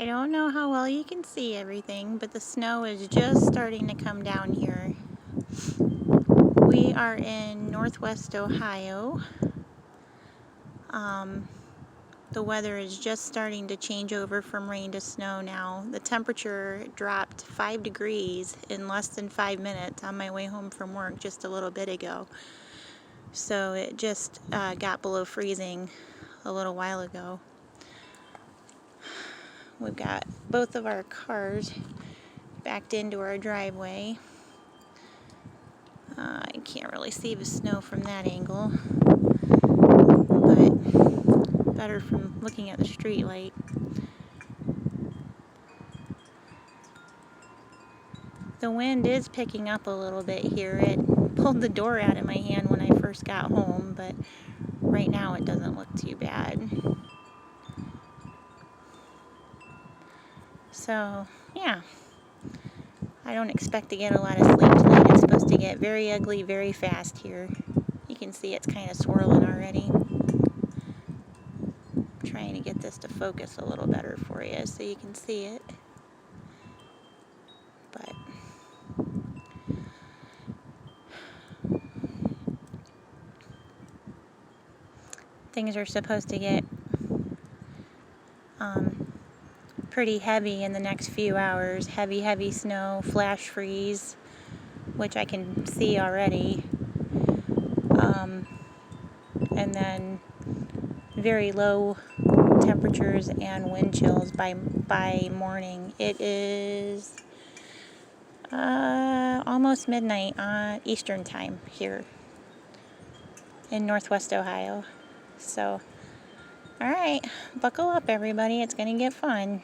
I don't know how well you can see everything, but the snow is just starting to come down here. We are in Northwest Ohio. The weather is just starting to change over from rain to snow now. The temperature dropped 5 degrees in less than 5 minutes on my way home from work just a little bit ago. So it just got below freezing a little while ago. We've got both of our cars backed into our driveway. I can't really see the snow from that angle, but better from looking at the street light. The wind is picking up a little bit here. It pulled the door out of my hand when I first got home, but right now it doesn't look too bad. So, yeah. I don't expect to get a lot of sleep tonight. It's supposed to get very ugly very fast here. You can see it's kind of swirling already. I'm trying to get this to focus a little better for you so you can see it. But things are supposed to get pretty heavy in the next few hours. Heavy snow, flash freeze, which I can see already. And then very low temperatures and wind chills by morning. It is almost midnight Eastern time here in Northwest Ohio. So, alright, buckle up everybody, it's gonna get fun.